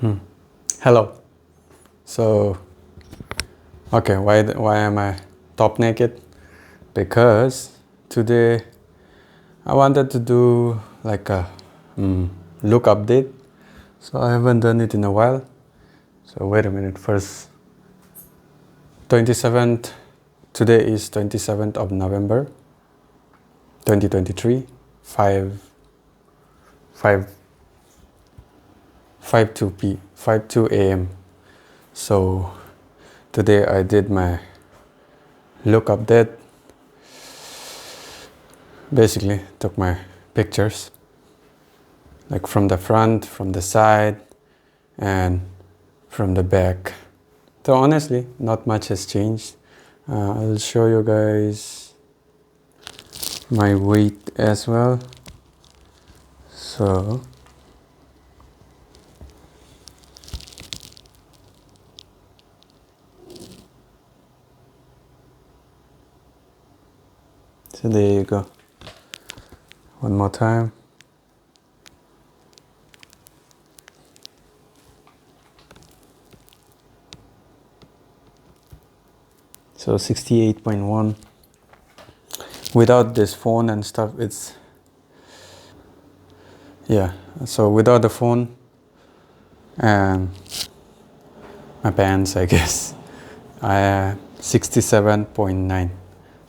Hmm. Hello. So, okay, why am I top naked? Because today I wanted to do like a look update. So I haven't done it in a while. So wait a minute. First, 27th. Today is 27th of November, 2023. 5 5 5 2 a.m. So today I did my look update. Basically, took my pictures, like from the front, from the side, and from the back. So honestly, not much has changed. I'll show you guys my weight as well. So there you go. One more time. So 68.1. Without this phone and stuff, it's, yeah. So without the phone and my pants, I guess, I 67.9.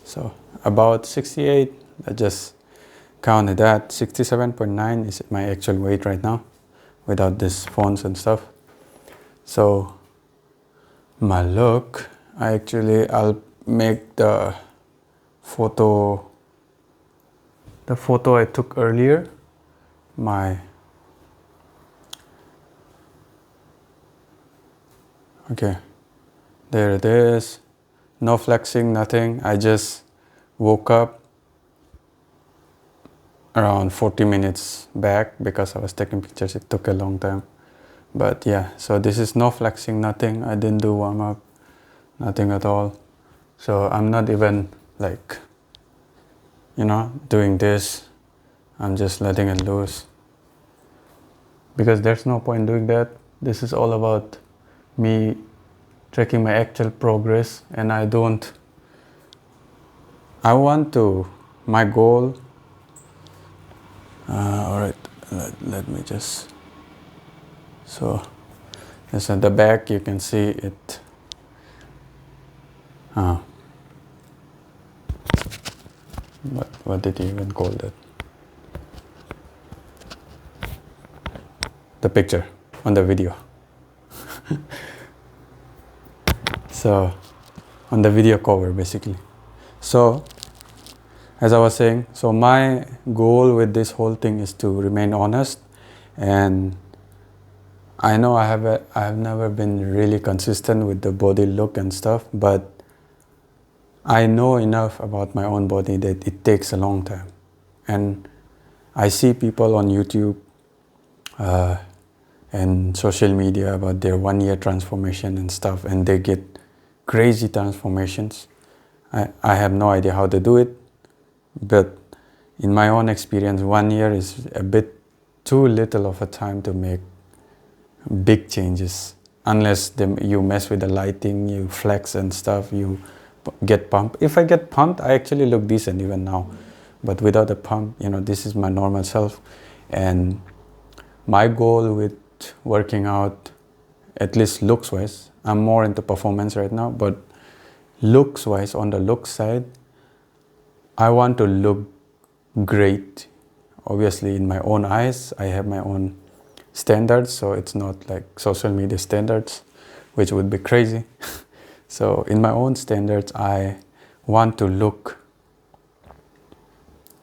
So about 68. I just counted that. 67.9 is my actual weight right now, without these phones and stuff. So my look, I'll make the photo I took earlier, okay, there it is. No flexing, nothing. I just woke up around 40 minutes back because I was taking pictures. It took a long time. But yeah, so this is no flexing, nothing. I didn't do warm up, nothing at all. So I'm not even like, doing this. I'm just letting it loose. Because there's no point doing that. This is all about me tracking my actual progress, and my goal, alright, let me just, so this at the back, you can see it, what did you even call that? The picture on the video. So on the video cover, basically. So as I was saying, so my goal with this whole thing is to remain honest, and I know I have never been really consistent with the body look and stuff, but I know enough about my own body that it takes a long time. And I see people on YouTube and social media about their 1 year transformation and stuff, and they get crazy transformations. I have no idea how they do it, but in my own experience, 1 year is a bit too little of a time to make big changes. Unless you mess with the lighting, you flex and stuff, you get pumped. If I get pumped, I actually look decent even now. But without a pump, this is my normal self. And my goal with working out, at least looks wise, I'm more into performance right now, but looks wise, on the look side, I want to look great. Obviously, in my own eyes, I have my own standards, so it's not like social media standards, which would be crazy. So in my own standards, I want to look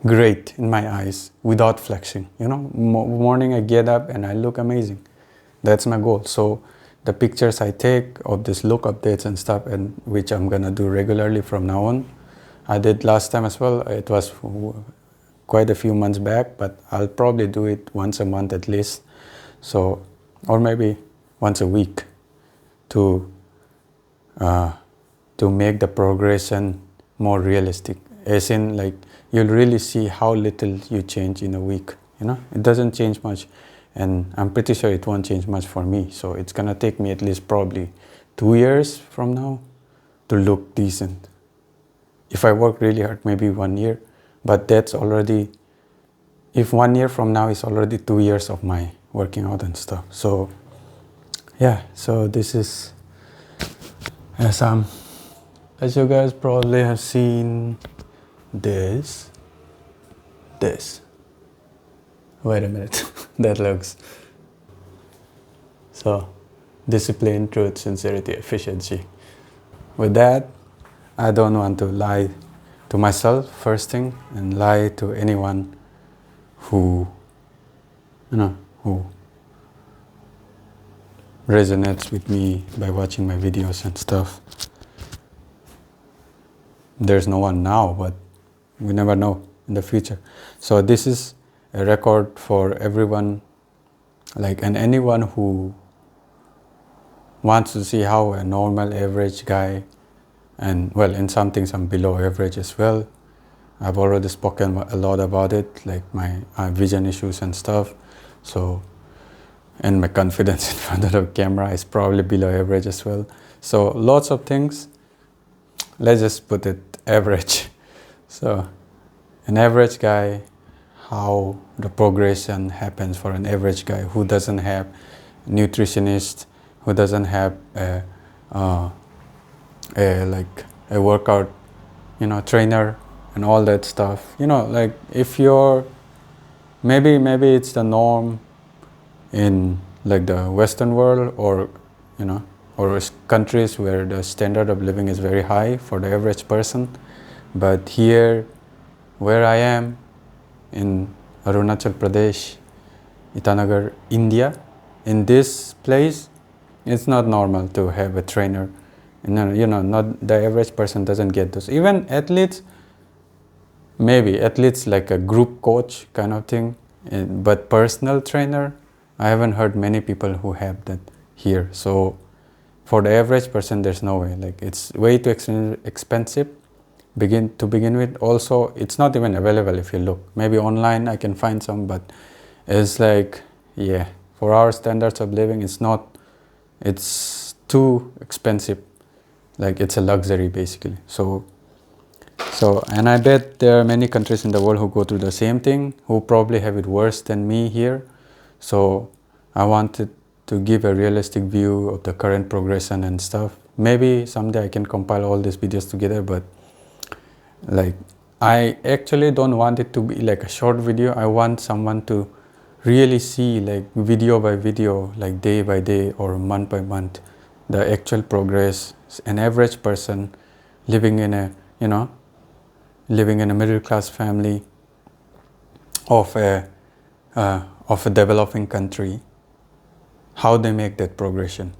great in my eyes without flexing. Morning I get up and I look amazing. That's my goal. So the pictures I take of this look updates and stuff, and which I'm gonna do regularly from now on. I did last time as well. It was quite a few months back, but I'll probably do it once a month at least. So, or maybe once a week to make the progression more realistic. As in, like, you'll really see how little you change in a week. It doesn't change much. and I'm pretty sure it won't change much for me. So it's gonna take me at least probably 2 years from now to look decent. If I work really hard, maybe 1 year, but that's already, if 1 year from now is already 2 years of my working out and stuff. So yeah, so this is, as you guys probably have seen this, wait a minute, that looks, so discipline, truth, sincerity, efficiency. With that, I don't want to lie to myself first thing and lie to anyone who, who resonates with me by watching my videos and stuff. There's no one now, but we never know in the future. So this is a record for everyone, and anyone who wants to see how a normal average guy, and well, in some things I'm below average as well. I've already spoken a lot about it, like my vision issues and stuff. So, and my confidence in front of the camera is probably below average as well. So lots of things. Let's just put it average. So an average guy, how the progression happens for an average guy who doesn't have nutritionist, who doesn't have a workout, trainer and all that stuff. If you're, maybe it's the norm in the Western world, or countries where the standard of living is very high for the average person. But here, where I am, in Arunachal Pradesh, Itanagar, India, in this place, it's not normal to have a trainer. Not the average person doesn't get those. Even athletes, maybe athletes like a group coach kind of thing, but personal trainer, I haven't heard many people who have that here. So for the average person, there's no way. It's way too expensive to begin with. Also, it's not even available if you look. Maybe online I can find some, but it's for our standards of living, it's too expensive. It's a luxury basically. So, and I bet there are many countries in the world who go through the same thing, who probably have it worse than me here. So I wanted to give a realistic view of the current progression and stuff. Maybe someday I can compile all these videos together, but I actually don't want it to be like a short video. I want someone to really see video by video, day by day or month by month, the actual progress. An average person living in a middle class family of a developing country, how they make that progression.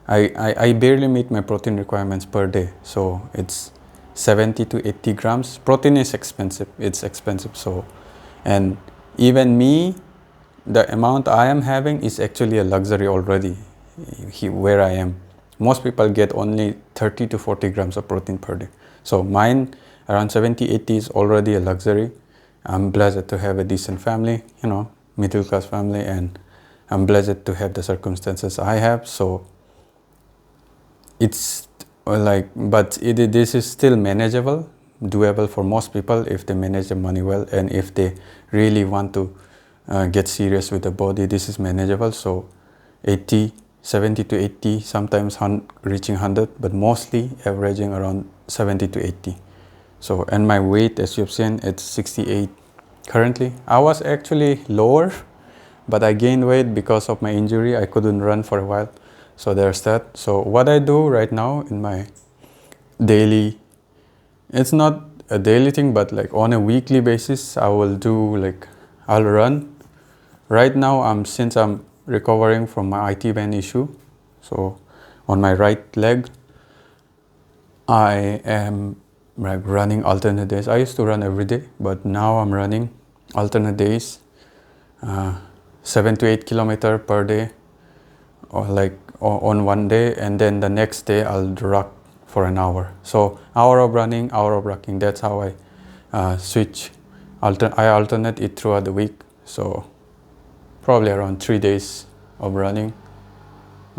I barely meet my protein requirements per day, so it's 70 to 80 grams. Protein is expensive. It's expensive. So, and even me, the amount I am having is actually a luxury already where I am. Most people get only 30 to 40 grams of protein per day. So mine, around 70, 80 is already a luxury. I'm blessed to have a decent family, middle class family, and I'm blessed to have the circumstances I have. So it's this is still manageable, doable for most people if they manage the money well, and if they really want to get serious with the body. This is manageable. So 70 to 80, sometimes reaching 100, but mostly averaging around 70 to 80. So, and my weight, as you've seen, it's 68 currently. I was actually lower, but I gained weight because of my injury. I couldn't run for a while. So there's that. So what I do right now in my daily, it's not a daily thing, but on a weekly basis, I will do I'll run. Right now, since I'm recovering from my IT band issue, so on my right leg, I am running alternate days. I used to run every day, but now I'm running alternate days, 7 to 8 kilometers per day, or on one day, and then the next day I'll rock for an hour. So hour of running, hour of rocking. That's how I switch. I alternate it throughout the week. So probably around 3 days of running.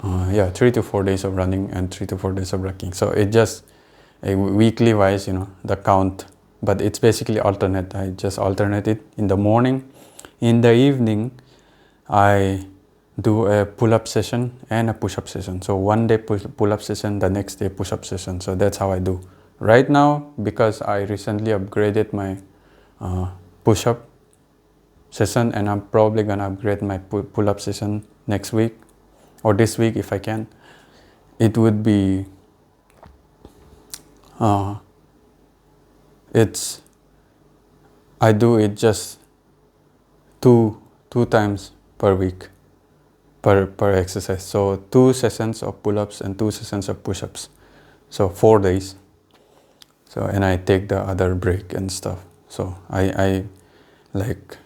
3 to 4 days of running and 3 to 4 days of walking. So it just a weekly wise, the count, but it's basically alternate. I just alternate it in the morning. In the evening, I do a pull-up session and a push-up session. So one day pull-up session, the next day push-up session. So that's how I do. Right now, because I recently upgraded my push-up session, and I'm probably gonna upgrade my pull-up session next week or this week if I can. It would be I do it just two times per week per exercise. So 2 sessions of pull-ups and 2 sessions of push-ups. So 4 days. So and I take the other break and stuff. So I like,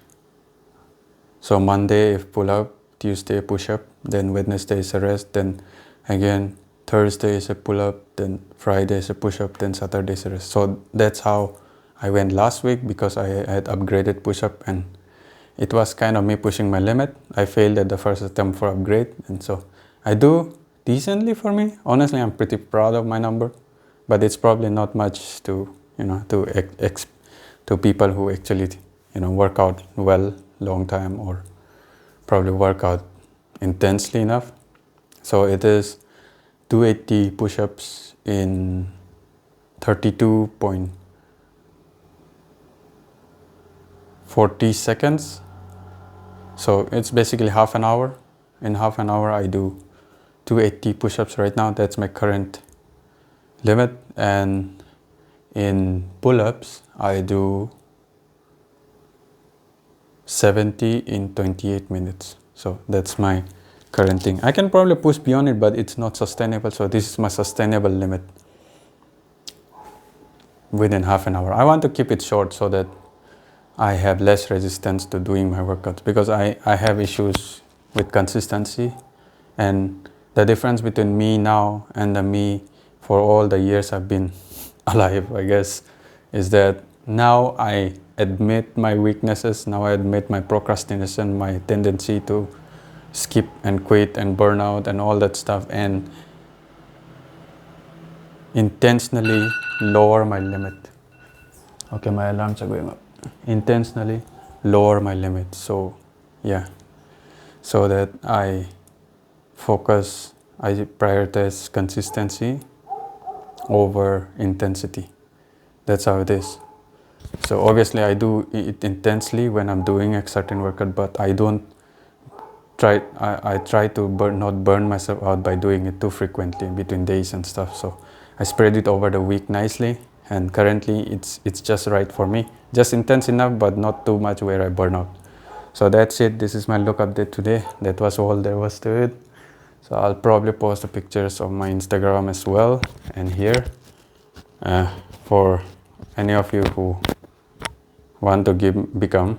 so Monday if pull-up, Tuesday push-up, then Wednesday is a rest, then again Thursday is a pull-up, then Friday is a push-up, then Saturday is a rest. So that's how I went last week, because I had upgraded push-up and it was kind of me pushing my limit. I failed at the first attempt for upgrade, and so I do decently for me. Honestly, I'm pretty proud of my number, but it's probably not much to to people who actually work out well long time, or probably work out intensely enough. So it is 280 push-ups in 32.40 seconds. So it's basically half an hour. In half an hour I do 280 push-ups right now. That's my current limit. And in pull-ups I do 70 in 28 minutes. So that's my current thing. I can probably push beyond it, but it's not sustainable. So this is my sustainable limit within half an hour. I want to keep it short so that I have less resistance to doing my workouts, because I have issues with consistency. And the difference between me now and the me for all the years I've been alive, I guess, is that now I admit my weaknesses. Now I admit my procrastination, my tendency to skip and quit and burn out and all that stuff, and intentionally lower my limit. Okay, my alarms are going up. Intentionally lower my limit. So yeah, so that I prioritize consistency over intensity. That's how it is. So obviously I do it intensely when I'm doing a certain workout, but I try to not burn myself out by doing it too frequently between days and stuff. So I spread it over the week nicely, and currently it's just right for me. Just intense enough, but not too much where I burn out. So that's it. This is my look update today. That was all there was to it. So I'll probably post the pictures of my Instagram as well, and here for any of you who want to become,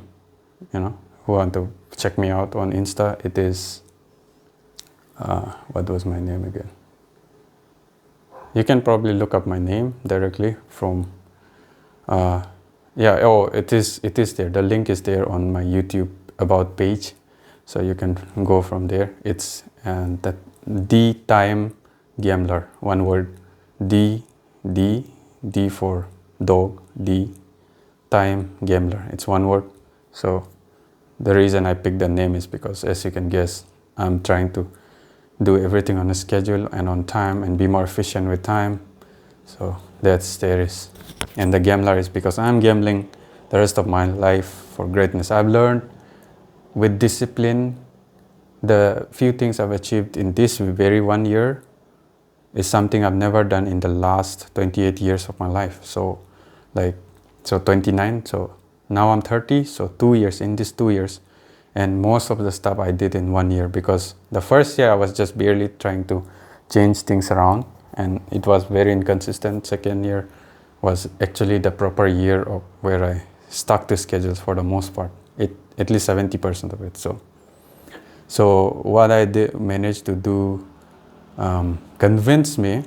who want to check me out on Insta. It is what was my name again? You can probably look up my name directly from it is there. The link is there on my YouTube about page, so you can go from there. It's that D Time Gambler, one word. D for dog, D Time Gambler. It's one word. So the reason I picked the name is because, as you can guess, I'm trying to do everything on a schedule and on time and be more efficient with time. So that's there is. And the gambler is because I'm gambling the rest of my life for greatness. I've learned with discipline, the few things I've achieved in this very 1 year is something I've never done in the last 28 years of my life. So 29, so now I'm 30, so 2 years, in these 2 years. And most of the stuff I did in 1 year, because the first year I was just barely trying to change things around and it was very inconsistent. Second year was actually the proper year of where I stuck to schedules for the most part, at least 70% of it. So what I managed to do convinced me,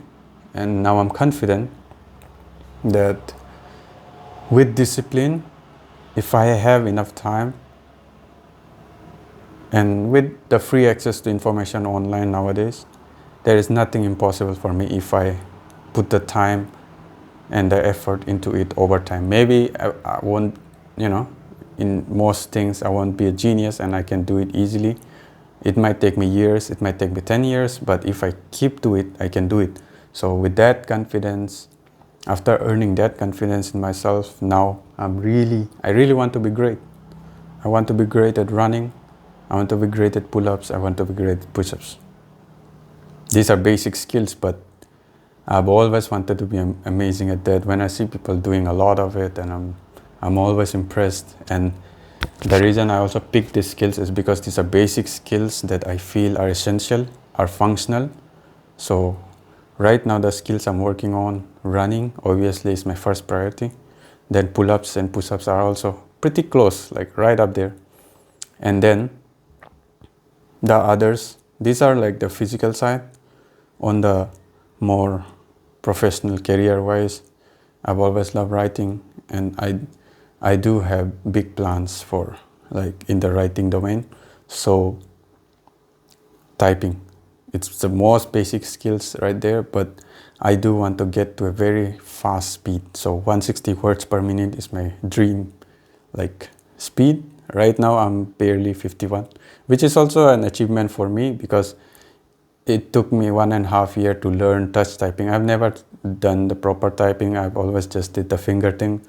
and now I'm confident that with discipline, if I have enough time And with the free access to information online nowadays, there is nothing impossible for me if I put the time and the effort into it over time. Maybe I won't, in most things I won't be a genius and I can do it easily. It might take me years, it might take me 10 years, but if I keep to it, I can do it. So with that confidence, after earning that confidence in myself, now I really want to be great. I want to be great at running. I want to be great at pull-ups. I want to be great at push-ups. These are basic skills, but I've always wanted to be amazing at that. When I see people doing a lot of it, and I'm always impressed. And the reason I also pick these skills is because these are basic skills that I feel are essential, are functional. So right now the skills I'm working on, running obviously is my first priority. Then pull-ups and push-ups are also pretty close, like right up there. And then the others, these are like the physical side. On the more professional career-wise, I've always loved writing, and I do have big plans for like in the writing domain. So typing, it's the most basic skills right there, but I do want to get to a very fast speed. So 160 words per minute is my dream like speed. Right now I'm barely 51, which is also an achievement for me because it took me 1.5 years to learn touch typing. I've never done the proper typing. I've always just did the finger thing,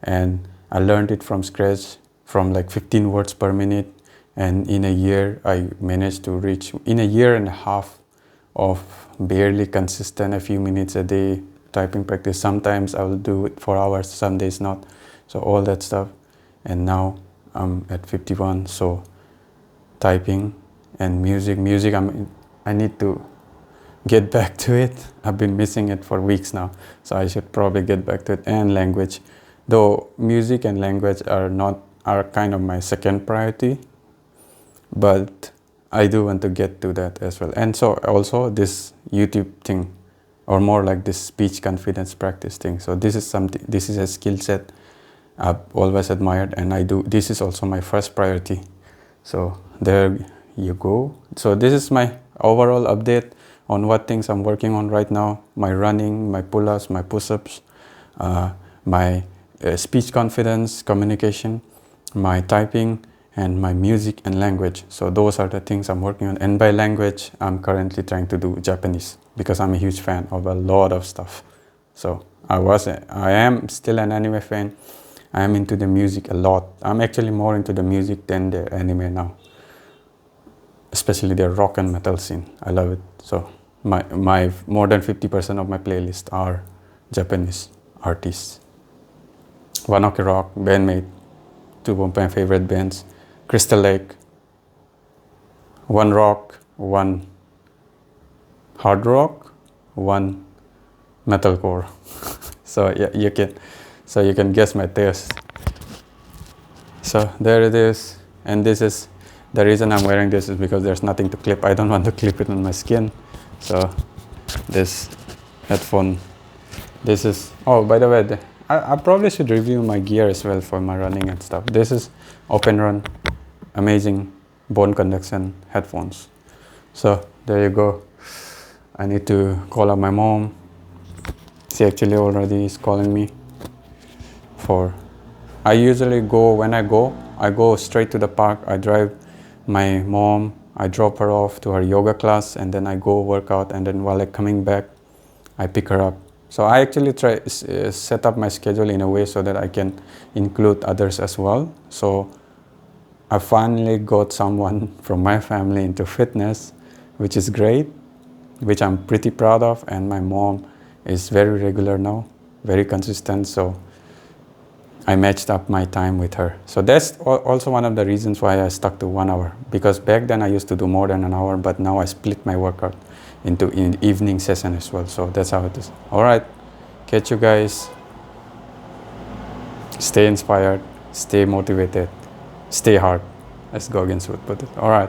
and I learned it from scratch from like 15 words per minute. And in a year, I managed to reach, in a year and a half of barely consistent, a few minutes a day typing practice. Sometimes I will do it for hours, some days not. So all that stuff. And now I'm at 51. So typing and music, I need to get back to it. I've been missing it for weeks now, so I should probably get back to it. And language, though music and language are kind of my second priority, but I do want to get to that as well. And so also this YouTube thing, or more like this speech confidence practice thing. So this is a skill set I've always admired, and this is also my first priority. So there you go. So this is my overall update on what things I'm working on right now: my running, my pull-ups, my push-ups, my speech confidence, communication, my typing, and my music and language. So those are the things I'm working on. And by language, I'm currently trying to do Japanese because I'm a huge fan of a lot of stuff. So I am still an anime fan. I am into the music a lot. I'm actually more into the music than the anime now, especially the rock and metal scene. I love it. So my more than 50% of my playlist are Japanese artists. One Ok Rock, Bandmate, two of my favorite bands, Crystal Lake, one rock, one hard rock, one metalcore. So yeah, you can guess my taste. So there it is, and this is the reason I'm wearing this is because there's nothing to clip. I don't want to clip it on my skin. So this headphone, this is, oh, by the way, I probably should review my gear as well for my running and stuff. This is Open Run, amazing bone conduction headphones. So there you go. I need to call up my mom. She actually already is calling me I usually go, I go straight to the park. I drive my mom, I drop her off to her yoga class, and then I go work out, and then while I'm coming back, I pick her up. So I actually try set up my schedule in a way so that I can include others as well. So I finally got someone from my family into fitness, which is great, which I'm pretty proud of, and my mom is very regular now, very consistent. So I matched up my time with her. So that's also one of the reasons why I stuck to 1 hour, because back then I used to do more than an hour, but now I split my workout into an evening session as well. So that's how it is. All right, catch you guys. Stay inspired, stay motivated, stay hard, as Goggins would put it. All right.